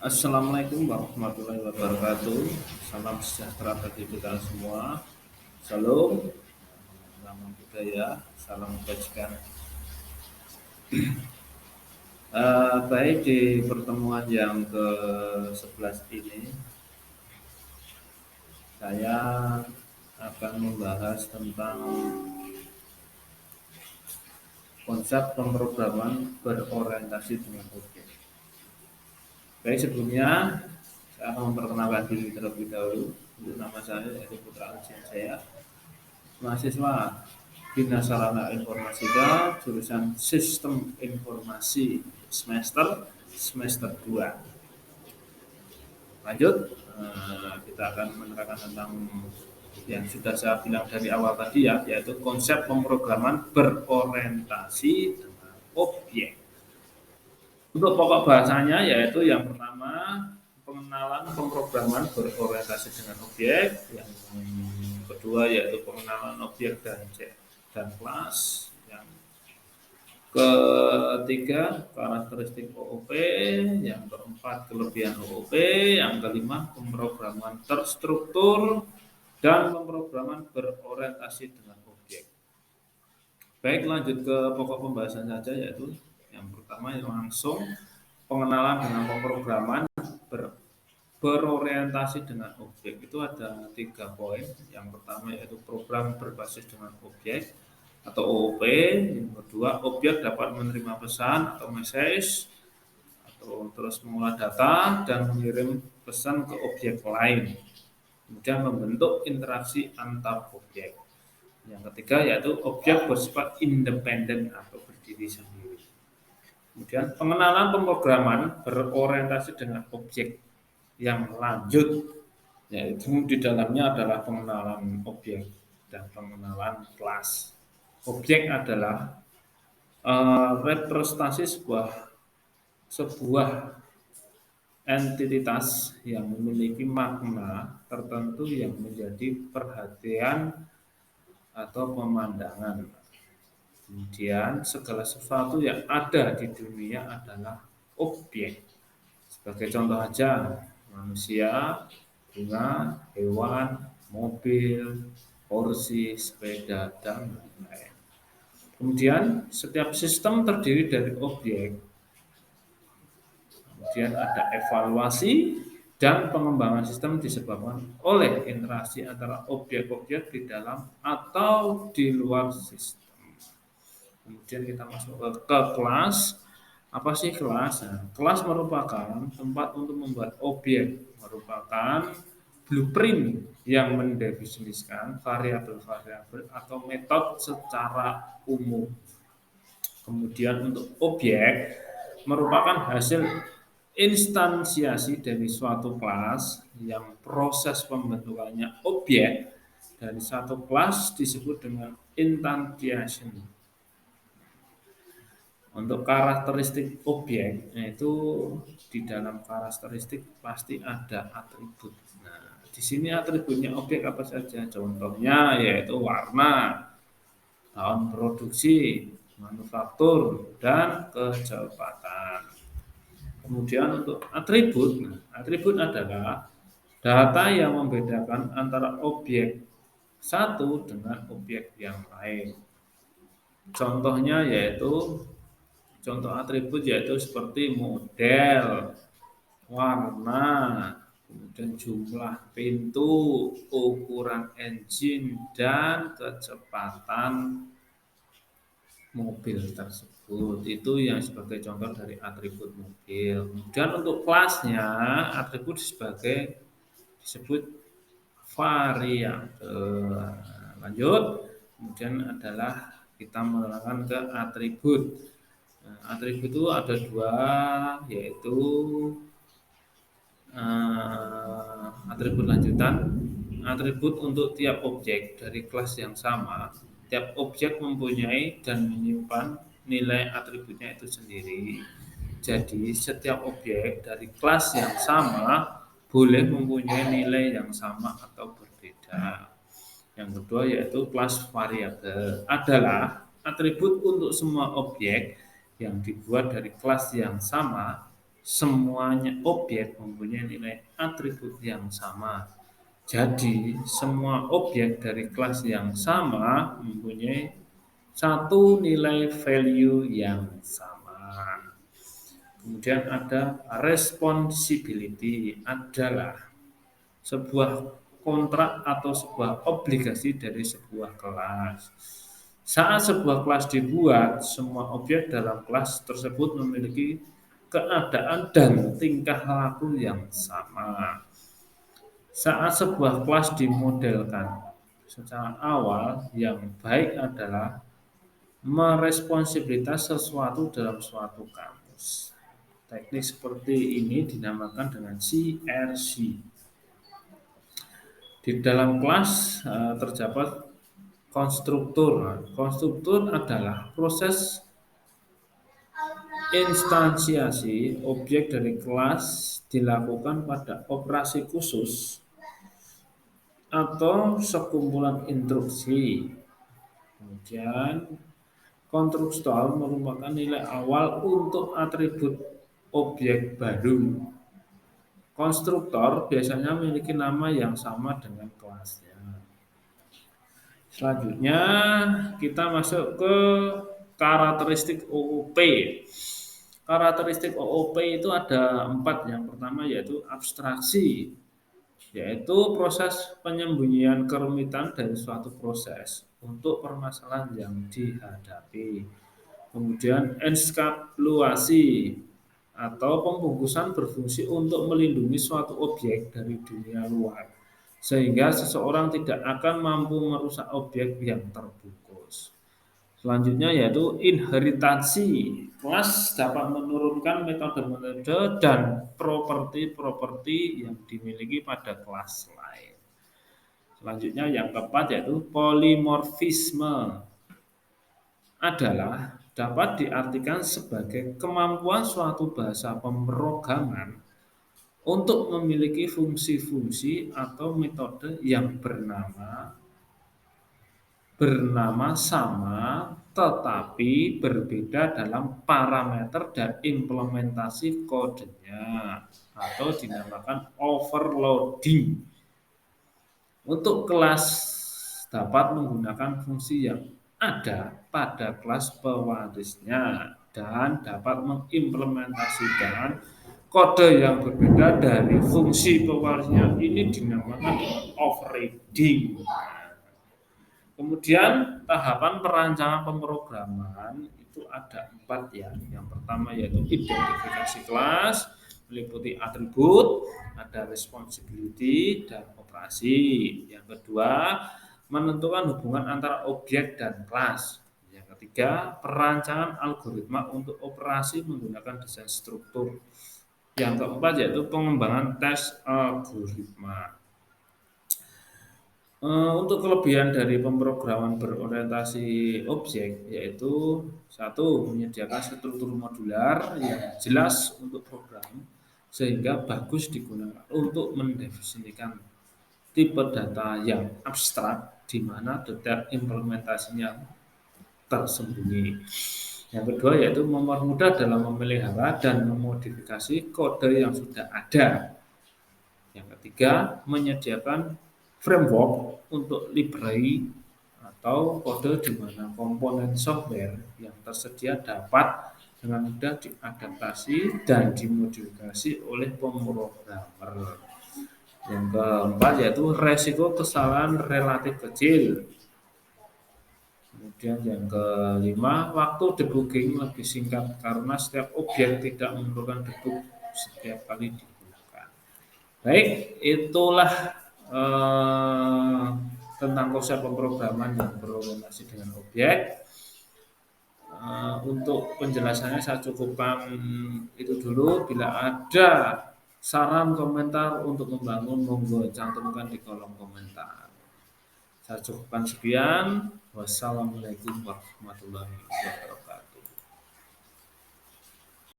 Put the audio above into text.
Assalamualaikum warahmatullahi wabarakatuh. Salam sejahtera bagi kita semua. Salam, salam budaya, salam kebajikan. Baik, di pertemuan yang ke-11 ini, saya akan membahas tentang konsep pemrograman berorientasi dengan objek. Baik, sebelumnya saya akan memperkenalkan diri terlebih dahulu. Untuk nama saya yaitu Putra Aljian Jaya, mahasiswa Bina Sarana Informatika, jurusan Sistem Informasi semester semester 2. Lanjut, kita akan menerangkan tentang yang sudah saya bilang dari awal tadi ya, yaitu konsep pemrograman berorientasi dengan objek. Untuk pokok bahasanya yaitu yang pertama pengenalan pemrograman berorientasi dengan objek, yang kedua yaitu pengenalan objek dan kelas, yang ketiga karakteristik OOP, yang keempat kelebihan OOP, yang kelima pemrograman terstruktur dan pemrograman berorientasi dengan objek. Baik, lanjut ke pokok pembahasan saja, yaitu yang pertama yang langsung pengenalan dengan pemrograman berorientasi dengan objek. Itu ada 3 poin. Yang pertama yaitu program berbasis dengan objek atau OOP. Yang kedua, objek dapat menerima pesan atau message atau terus mengolah data dan mengirim pesan ke objek lain. Kemudian membentuk interaksi antar objek. Yang ketiga yaitu objek bersifat independen atau berdiri sendiri. Kemudian pengenalan pemrograman berorientasi dengan objek yang lanjut, yaitu di dalamnya adalah pengenalan objek dan pengenalan kelas. Objek adalah representasi sebuah entitas yang memiliki makna tertentu yang menjadi perhatian atau pemandangan. Kemudian segala sesuatu yang ada di dunia adalah objek. Sebagai contoh aja, manusia, bunga, hewan, mobil, kursi, sepeda, dan lain-lain. Kemudian setiap sistem terdiri dari objek. Kemudian ada evaluasi dan pengembangan sistem disebabkan oleh interaksi antara objek-objek di dalam atau di luar sistem. Kemudian kita masuk ke kelas. Apa sih kelas? Nah, kelas merupakan tempat untuk membuat objek, merupakan blueprint yang mendefinisikan variabel-variabel atau metode secara umum. Kemudian untuk objek merupakan hasil instansiasi dari suatu kelas yang proses pembentukannya objek dari satu kelas disebut dengan instantiation. Untuk karakteristik objek, yaitu di dalam karakteristik pasti ada atribut. Nah, di sini atributnya objek apa saja? Contohnya yaitu warna, tahun produksi, manufaktur, dan kecepatan. Kemudian untuk atribut, atribut adalah data yang membedakan antara objek satu dengan objek yang lain. Contohnya yaitu contoh atribut yaitu seperti model, warna, kemudian jumlah pintu, ukuran engine, dan kecepatan mobil tersebut. Itu yang sebagai contoh dari atribut mobil. Kemudian untuk kelasnya, atribut sebagai disebut variabel. Lanjut, kemudian adalah kita menerangkan ke atribut. Atribut itu ada 2, yaitu atribut lanjutan, atribut untuk tiap objek dari kelas yang sama. Tiap objek mempunyai dan menyimpan nilai atributnya itu sendiri. Jadi setiap objek dari kelas yang sama boleh mempunyai nilai yang sama atau berbeda. Yang kedua yaitu kelas variabel adalah atribut untuk semua objek yang dibuat dari kelas yang sama semuanya objek mempunyai nilai atribut yang sama. Jadi, semua objek dari kelas yang sama mempunyai satu nilai value yang sama. Kemudian ada responsibility adalah sebuah kontrak atau sebuah obligasi dari sebuah kelas. Saat sebuah kelas dibuat, semua objek dalam kelas tersebut memiliki keadaan dan tingkah laku yang sama. Saat sebuah kelas dimodelkan secara awal, yang baik adalah meresponsibilitas sesuatu dalam suatu kamus. Teknik seperti ini dinamakan dengan CRC. Di dalam kelas terdapat konstruktur. Nah, konstruktur adalah proses instansiasi objek dari kelas dilakukan pada operasi khusus atau sekumpulan instruksi. Kemudian konstruktor merupakan nilai awal untuk atribut objek baru. Konstruktor biasanya memiliki nama yang sama dengan kelasnya. Selanjutnya kita masuk ke karakteristik OOP. Karakteristik OOP itu ada 4. Yang pertama yaitu abstraksi, yaitu proses penyembunyian kerumitan dari suatu proses untuk permasalahan yang dihadapi. Kemudian enskapulasi atau pembungkusan berfungsi untuk melindungi suatu objek dari dunia luar, sehingga seseorang tidak akan mampu merusak objek yang terbungkus. Selanjutnya yaitu inheritasi. Kelas dapat menurunkan metode-metode dan properti-properti yang dimiliki pada kelas lain. Selanjutnya yang keempat yaitu polimorfisme adalah dapat diartikan sebagai kemampuan suatu bahasa pemrograman untuk memiliki fungsi-fungsi atau metode yang bernama sama tetapi berbeda dalam parameter dan implementasi kodenya atau dinamakan overloading. Untuk kelas dapat menggunakan fungsi yang ada pada kelas pewarisnya dan dapat mengimplementasikan kode yang berbeda dari fungsi pewarisnya. Ini dinamakan overriding. Kemudian tahapan perancangan pemrograman itu ada 4 ya. Yang pertama yaitu identifikasi kelas, meliputi atribut, ada responsibility dan operasi. Yang kedua, menentukan hubungan antara objek dan kelas. Yang ketiga, perancangan algoritma untuk operasi menggunakan desain struktur. Yang keempat yaitu pengembangan tes algoritma. Untuk kelebihan dari pemrograman berorientasi objek yaitu satu, menyediakan struktur modular yang jelas untuk program sehingga bagus digunakan untuk mendefinisikan tipe data yang abstrak di mana detail implementasinya tersembunyi. Yang kedua yaitu mempermudah dalam memelihara dan memodifikasi kode yang sudah ada. Yang ketiga, menyediakan framework untuk library atau kode di mana komponen software yang tersedia dapat dengan mudah diadaptasi dan dimodifikasi oleh pemrogramer. Yang keempat yaitu resiko kesalahan relatif kecil. Kemudian yang kelima, waktu debugging lebih singkat karena setiap objek tidak memerlukan debug setiap kali digunakan. Baik, itulah tentang konsep pemrograman yang berorientasi dengan objek. Untuk penjelasannya saya cukupkan itu dulu. Bila ada saran komentar untuk membangun, monggo cantumkan di kolom komentar. Saya cukupkan sekian. Wassalamualaikum warahmatullahi wabarakatuh.